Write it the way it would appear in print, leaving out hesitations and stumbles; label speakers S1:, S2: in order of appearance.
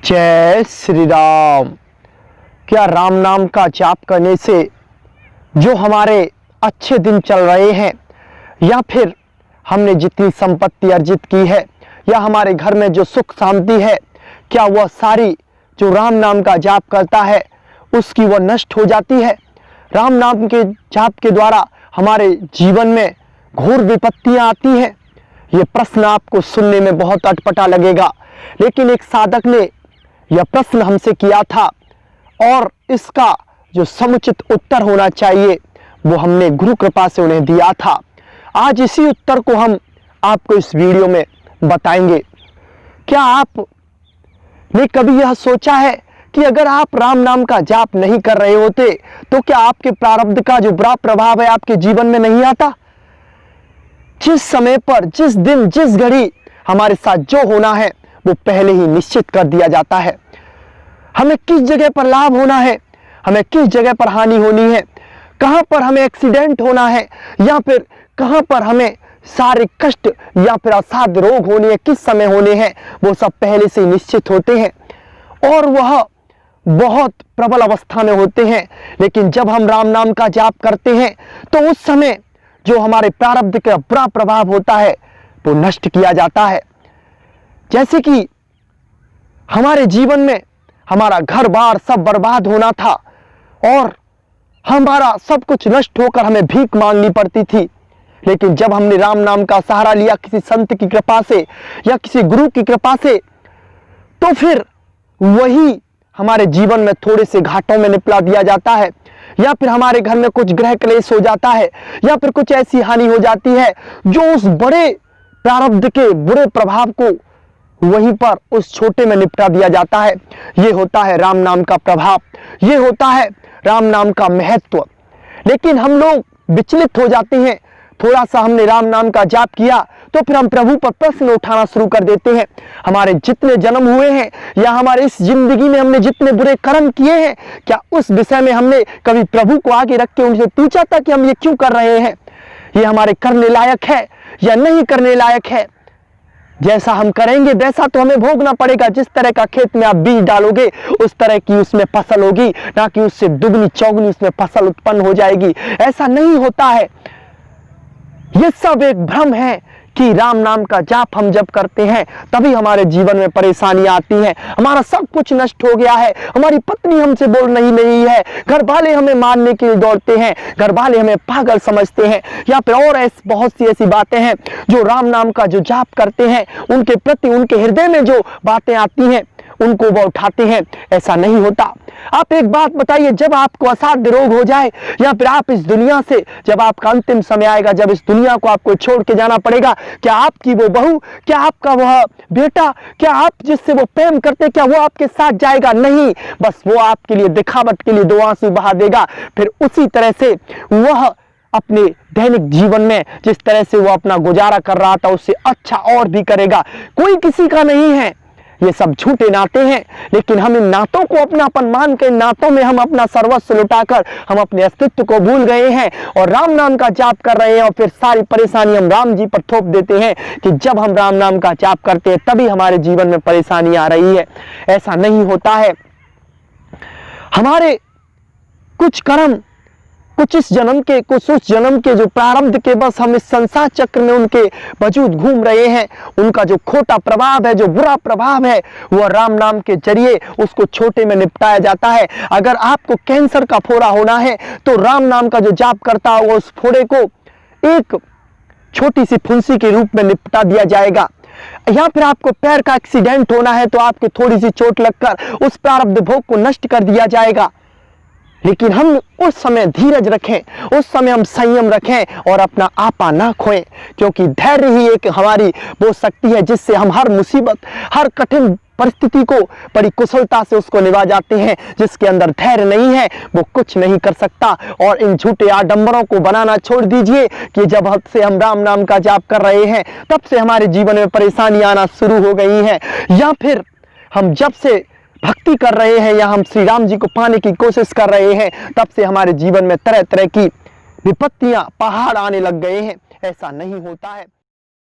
S1: जय श्री राम। क्या राम नाम का जाप करने से जो हमारे अच्छे दिन चल रहे हैं या फिर हमने जितनी संपत्ति अर्जित की है या हमारे घर में जो सुख शांति है, क्या वह सारी जो राम नाम का जाप करता है उसकी वह नष्ट हो जाती है? राम नाम के जाप के द्वारा हमारे जीवन में घोर विपत्तियां आती हैं। ये प्रश्न आपको सुनने में बहुत अटपटा लगेगा, लेकिन एक साधक ने यह प्रश्न हमसे किया था और इसका जो समुचित उत्तर होना चाहिए वो हमने गुरु कृपा से उन्हें दिया था। आज इसी उत्तर को हम आपको इस वीडियो में बताएंगे। क्या आपने कभी यह सोचा है कि अगर आप राम नाम का जाप नहीं कर रहे होते तो क्या आपके प्रारब्ध का जो बुरा प्रभाव है आपके जीवन में नहीं आता? जिस समय पर, जिस दिन, जिस घड़ी हमारे साथ जो होना है वो पहले ही निश्चित कर दिया जाता है। हमें किस जगह पर लाभ होना है, हमें किस जगह पर हानि होनी है, कहां पर हमें एक्सीडेंट होना है या फिर कहां पर हमें सारे कष्ट या फिर असाध्य रोग होने हैं, किस समय होने हैं, वो सब पहले से ही निश्चित होते हैं और वह बहुत प्रबल अवस्था में होते हैं। लेकिन जब हम राम नाम का जाप करते हैं तो उस समय जो हमारे प्रारब्ध का बुरा प्रभाव होता है वो नष्ट किया जाता है। जैसे कि हमारे जीवन में हमारा घर बार सब बर्बाद होना था और हमारा सब कुछ नष्ट होकर हमें भीख मांगनी पड़ती थी, लेकिन जब हमने राम नाम का सहारा लिया किसी संत की कृपा से या किसी गुरु की कृपा से, तो फिर वही हमारे जीवन में थोड़े से घाटों में निपटा दिया जाता है या फिर हमारे घर में कुछ ग्रह क्लेश हो जाता है या फिर कुछ ऐसी हानि हो जाती है जो उस बड़े प्रारब्ध के बुरे प्रभाव को वहीं पर उस छोटे में निपटा दिया जाता है। ये होता है राम नाम का प्रभाव, ये होता है राम नाम का महत्व। लेकिन हम लोग विचलित हो जाते हैं। थोड़ा सा हमने राम नाम का जाप किया तो फिर हम प्रभु पर प्रश्न उठाना शुरू कर देते हैं। हमारे जितने जन्म हुए हैं या हमारे इस जिंदगी में हमने जितने बुरे कर्म किए हैं, क्या उस विषय में हमने कभी प्रभु को आगे रख के उनसे पूछा था कि हम ये क्यों कर रहे हैं? ये हमारे करने लायक है या नहीं करने लायक है? जैसा हम करेंगे वैसा तो हमें भोगना पड़ेगा। जिस तरह का खेत में आप बीज डालोगे उस तरह की उसमें फसल होगी, ना कि उससे दुगनी चौगनी उसमें फसल उत्पन्न हो जाएगी। ऐसा नहीं होता है। ये सब एक भ्रम है कि राम नाम का जाप हम जब करते हैं तभी हमारे जीवन में परेशानियां आती हैं। हमारा सब कुछ नष्ट हो गया है, हमारी पत्नी हमसे बोल नहीं है, घर वाले हमें मारने के लिए दौड़ते हैं, घर वाले हमें पागल समझते हैं या फिर और बहुत सी ऐसी बातें हैं जो राम नाम का जो जाप करते हैं उनके प्रति उनके हृदय में जो बातें आती हैं उनको वो उठाते हैं। ऐसा नहीं होता। आप एक बात बताइए, जब आपको असाध्य रोग हो जाए या फिर आप इस दुनिया से, जब आपका अंतिम समय आएगा, जब इस दुनिया को आपको छोड़ के जाना पड़ेगा, क्या आपकी वो बहू, क्या आपका वह बेटा, क्या आप जिससे वो प्रेम करते, क्या वो आपके साथ जाएगा? नहीं, बस वो आपके लिए दिखावट के लिए दो आंसू बहा देगा। फिर उसी तरह से वह अपने दैनिक जीवन में जिस तरह से वो अपना गुजारा कर रहा था उससे अच्छा और भी करेगा। कोई किसी का नहीं है। ये सब झूठे नाते हैं, लेकिन हम इन नातों को अपनापन मान के नातों में हम अपना सर्वस्व लुटाकर हम अपने अस्तित्व को भूल गए हैं और राम नाम का जाप कर रहे हैं और फिर सारी परेशानी हम राम जी पर थोप देते हैं कि जब हम राम नाम का जाप करते हैं तभी हमारे जीवन में परेशानी आ रही है। ऐसा नहीं होता है। हमारे कुछ कर्म, कुछ इस जन्म के, कुछ उस जन्म के जो प्रारब्ध के, बस हम इस संसार चक्र में उनके वजूद घूम रहे हैं। उनका जो खोटा प्रभाव है, जो बुरा प्रभाव है, वह राम नाम के जरिए उसको छोटे में निपटाया जाता है। अगर आपको कैंसर का फोड़ा होना है तो राम नाम का जो जाप करता है उस फोड़े को एक छोटी सी फुंसी के रूप में निपटा दिया जाएगा। या फिर आपको पैर का एक्सीडेंट होना है तो आपको थोड़ी सी चोट लगकर उस प्रारब्ध भोग को नष्ट कर दिया जाएगा। लेकिन हम उस समय धीरज रखें, उस समय हम संयम रखें और अपना आपा ना खोएं, क्योंकि धैर्य ही एक हमारी वो शक्ति है जिससे हम हर मुसीबत, हर कठिन परिस्थिति को बड़ी कुशलता से उसको निभा जाते हैं। जिसके अंदर धैर्य नहीं है वो कुछ नहीं कर सकता। और इन झूठे आडंबरों को बनाना छोड़ दीजिए कि जब से हम राम नाम का जाप कर रहे हैं तब से हमारे जीवन में परेशानी आना शुरू हो गई हैं, या फिर हम जब से भक्ति कर रहे हैं या हम श्री राम जी को पाने की कोशिश कर रहे हैं तब से हमारे जीवन में तरह तरह की विपत्तियां, पहाड़ आने लग गए हैं। ऐसा नहीं होता है।